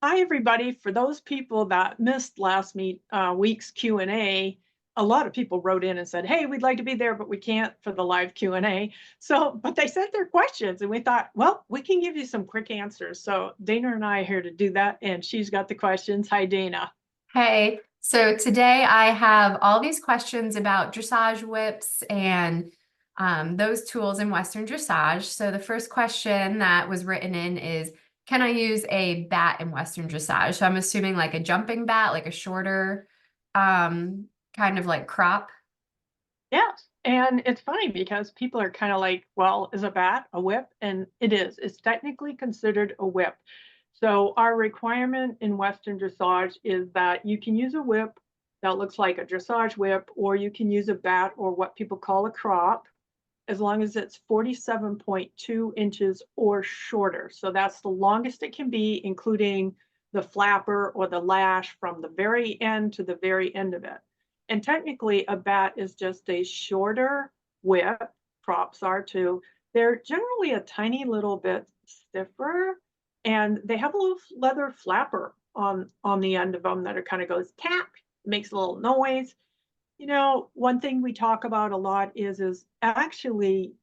Hi, everybody. For those people that missed week's Q&A, a lot of people wrote in and said, "Hey, we'd like to be there, but we can't for the live Q&A." So, but they sent their questions, and we thought, well, we can give you some quick answers. So Dana and I are here to do that, and she's got the questions. Hi, Dana. Hey, so today I have all these questions about dressage whips and those tools in Western dressage. So the first question that was written in is, can I use a bat in Western dressage? So I'm assuming like a jumping bat, like a shorter kind of like crop. Yes. And it's funny because people are kind of like, well, is a bat a whip? And it is. It's technically considered a whip. So our requirement in Western dressage is that you can use a whip that looks like a dressage whip, or you can use a bat or what people call a crop, as long as it's 47.2 inches or shorter. So that's the longest it can be, including the flapper or the lash from the very end to the very end of it. And technically, a bat is just a shorter whip. Crops are too. They're generally a tiny little bit stiffer, and they have a little leather flapper on the end of them that it kind of goes tap, makes a little noise. One thing we talk about a lot is actually,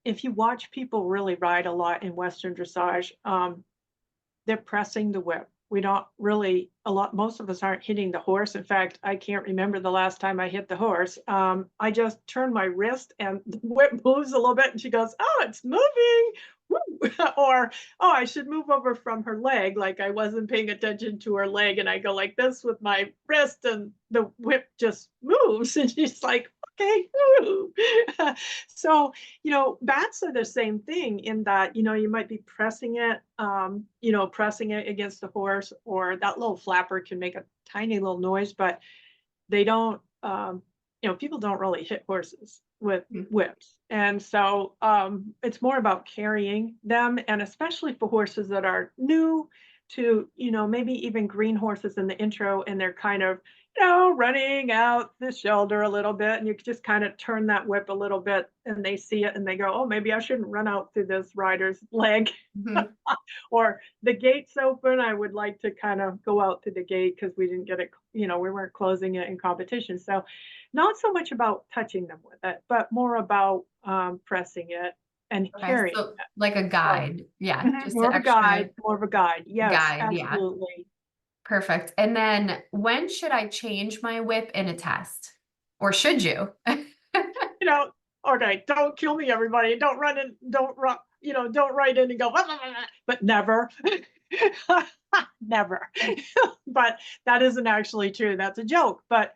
if you watch people really ride a lot in Western dressage, they're pressing the whip. We don't really a lot most of us aren't hitting the horse. In fact, I can't remember the last time I hit the horse. I just turn my wrist and the whip moves a little bit and she goes, "Oh, it's moving." Woo. Or, "Oh, I should move over from her leg," like I wasn't paying attention to her leg and I go like this with my wrist and the whip just moves and she's like, "Okay." Woo. So, bats are the same thing in that, you might be pressing it against the horse, or that little flapper can make a tiny little noise, but they don't, people don't really hit horses with whips. And so it's more about carrying them, and especially for horses that are new to, maybe even green horses in the intro, and they're kind of, running out the shoulder a little bit, and you just kind of turn that whip a little bit, and they see it and they go, "Oh, maybe I shouldn't run out through this rider's leg." Mhm. Or the gate's open, I would like to kind of go out through the gate because we didn't get it, we weren't closing it in competition. So not so much about touching them with it, but more about pressing it and Okay, carrying so it. like a So guide. Yeah, just more an of a extra guide, more of a guide. Yes, guide. Yeah. absolutely. Perfect. And then when should I change my whip in a test? Or should you? You know, okay, don't kill me, everybody. Don't run in, don't run, don't write in and go, "Blah, blah, blah, blah," but never. Never. But that isn't actually true. That's a joke. But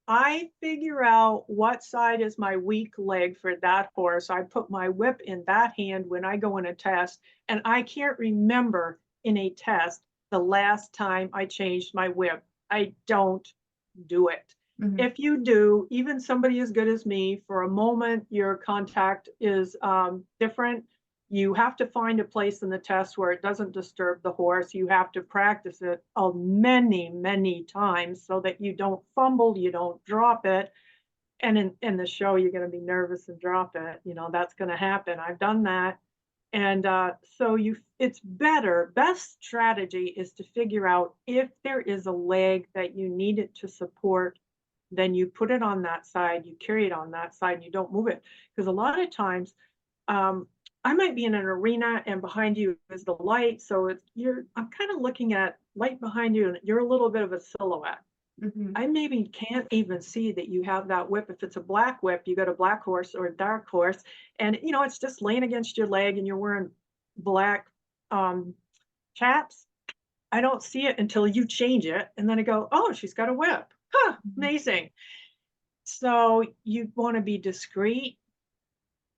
I figure out what side is my weak leg for that horse. I put my whip in that hand when I go in a test, and I can't remember in a test the last time I changed my whip. I don't do it. Mhm. If you do, even somebody as good as me, for a moment, your contact is different. You have to find a place in the test where it doesn't disturb the horse. You have to practice it many, many times so that you don't fumble, you don't drop it. And in the show, you're going to be nervous and drop it. That's going to happen. I've done that. And so it's best strategy is to figure out if there is a leg that you need it to support, then you put it on that side, you carry it on that side, and you don't move it. Because a lot of times, um, I might be in an arena and behind you is the light. So I'm kind of looking at light behind you and you're a little bit of a silhouette. Mhm. I maybe can't even see that you have that whip. If it's a black whip, you got a black horse or a dark horse, and it's just laying against your leg and you're wearing black um, chaps. I don't see it until you change it. And then I go, "Oh, she's got a whip. Huh, Mhm. amazing." So you want to be discreet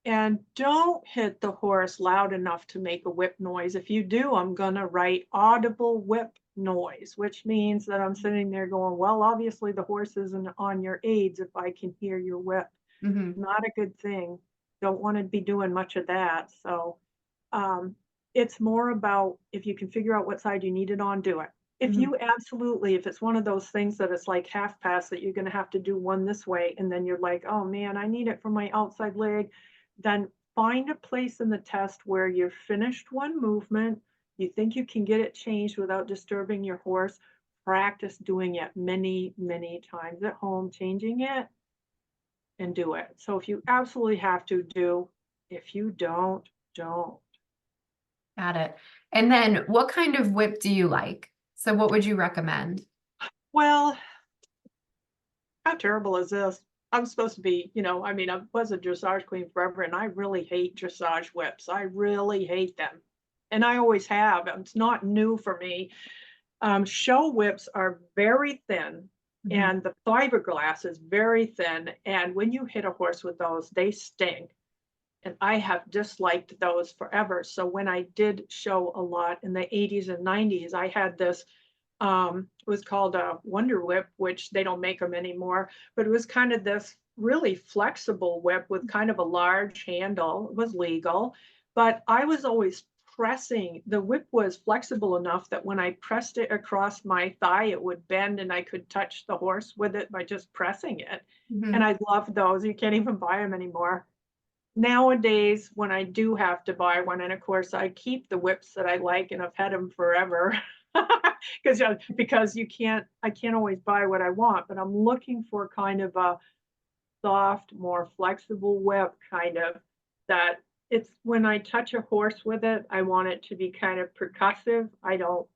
and don't hit the horse loud enough to make a whip noise. If you do, I'm going to write audible whip noise, which means that I'm sitting there going, well, obviously the horse isn't on your aids if I can hear your whip. Mhm. Not a good thing. Don't want to be doing much of that. So um, it's more about if you can figure out what side you need it on, do it. Mhm. If it's one of those things that it's like half pass that you're going to have to do one this way, and then you're like, "Oh man, I need it for my outside leg," then find a place in the test where you've finished one movement, You think you can get it changed without disturbing your horse, practice doing it many, many times at home, changing it, and do it. So if you absolutely have to, do. If you don't, don't. Got it. And then what kind of whip do you like? So what would you recommend? Well, how terrible is this? I'm supposed to be, I mean, I was a dressage queen forever, and I really hate dressage whips. I really hate them. And I always have. It's not new for me. Show whips are very thin, Mhm. and the fiberglass is very thin. And when you hit a horse with those, they sting. And I have disliked those forever. So when I did show a lot in the 80s and 90s, I had this it was called a Wonder Whip, which they don't make them anymore, but it was kind of this really flexible whip with kind of a large handle. It was legal, but I was always pressing. The whip was flexible enough that when I pressed it across my thigh, it would bend and I could touch the horse with it by just pressing it. And Mhm. I love those. You can't even buy them anymore. Nowadays, when I do have to buy one, and of course I keep the whips that I like and I've had them forever, because I can't always buy what I want, but I'm looking for kind of a soft, more flexible whip, kind of that it's when I touch a horse with it, I want it to be kind of percussive. I don't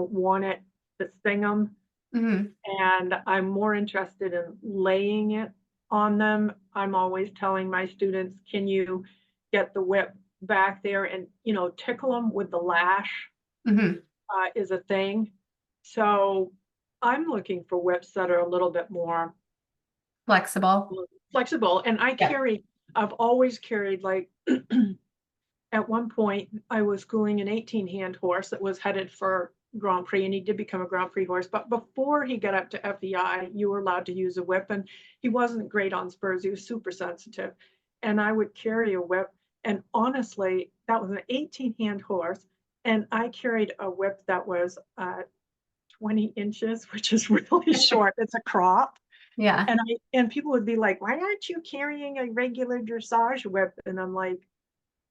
want it to sting them, Mhm. and I'm more interested in laying it on them. I'm always telling my students, can you get the whip back there and, tickle them with the lash, Mhm. is a thing. So I'm looking for whips that are a little bit more Flexible. flexible. And Yep. I've always carried like, at one point, I was schooling an 18-hand horse that was headed for Grand Prix, and he did become a Grand Prix horse. But before he got up to FEI, you were allowed to use a whip, and he wasn't great on spurs. He was super sensitive. And I would carry a whip. And honestly, that was an 18-hand horse. And I carried a whip that was 20 inches, which is really short. It's a crop. Yeah. And people would be like, why aren't you carrying a regular dressage whip? And I'm like,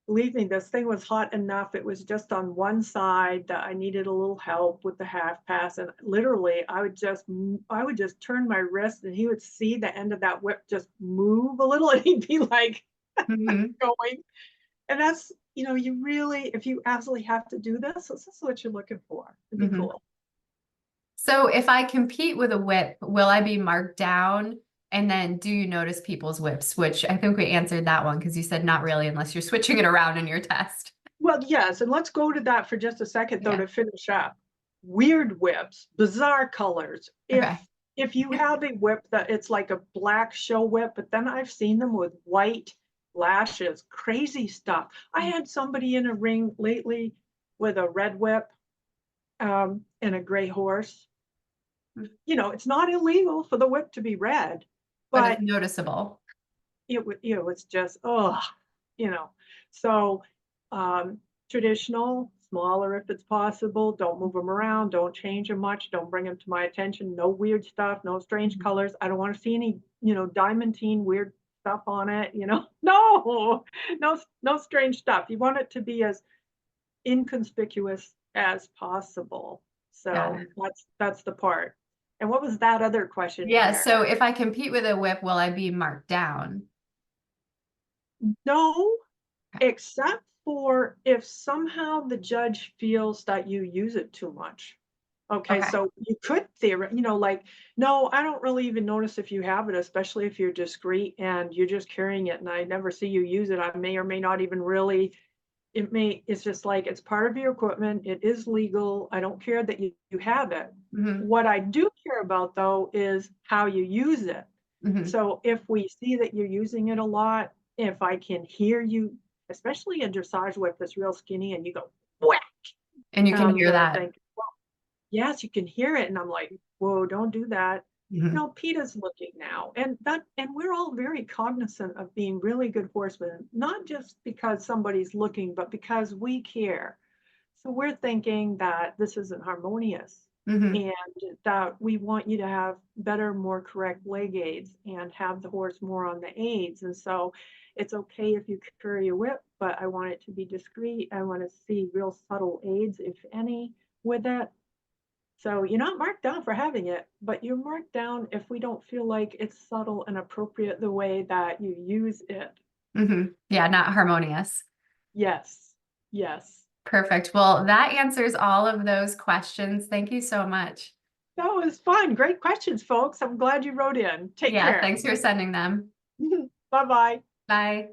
believe me, this thing was hot enough. It was just on one side that I needed a little help with the half pass. And literally, I would just turn my wrist and he would see the end of that whip just move a little and he'd be like Mhm. going. And that's, you really, if you absolutely have to do this is what you're looking for. It'd be Mhm. cool. So if I compete with a whip, will I be marked down? And then do you notice people's whips? Which I think we answered that one because you said not really unless you're switching it around in your test. Well, yes, and let's go to that for just a second, though, Yeah. to finish up. Weird whips, bizarre colors. Okay. If you have a whip that it's like a black show whip, but then I've seen them with white lashes, crazy stuff. I had somebody in a ring lately with a red whip, and a gray horse. It's not illegal for the whip to be red, But it's but noticeable. it's just, oh, you know. So um, traditional, smaller if it's possible. Don't move them around. Don't change them much. Don't bring them to my attention. No weird stuff. No strange Mhm. colors. I don't want to see any, diamantine weird stuff on it. No, no strange stuff. You want it to be as inconspicuous as possible. Got So it. that's the part. And what was that other question in Yeah. there? So if I compete with a whip, will I be marked down? No, Okay. except for if somehow the judge feels that you use it too much. Okay, Okay. so you could like, no, I don't really even notice if you have it, especially if you're discreet and you're just carrying it and I never see you use it. I may or may not even really, it's just like it's part of your equipment. It is legal. I don't care that you have it. Hmm. What I do care about though is how you use it. Hmm. So if we see that you're using it a lot, if I can hear you, especially a dressage whip that's real skinny and you go whack, And you and can I'm hear gonna that. think, yes, you can hear it. And I'm like, whoa, don't do that. Hmm. PETA's looking now. And we're all very cognizant of being really good horsemen, not just because somebody's looking, but because we care. So we're thinking that this isn't harmonious Hmm. and that we want you to have better, more correct leg aids and have the horse more on the aids. And so it's okay if you carry a whip, but I want it to be discreet. I want to see real subtle aids, if any, with it. So you're not marked down for having it, but you're marked down if we don't feel like it's subtle and appropriate the way that you use it. Yeah, not harmonious. Yes, yes. Perfect. Well, that answers all of those questions. Thank you so much. That was fun. Great questions, folks. I'm glad you wrote in. Take Yeah, care. thanks for sending them. Bye-bye. Bye.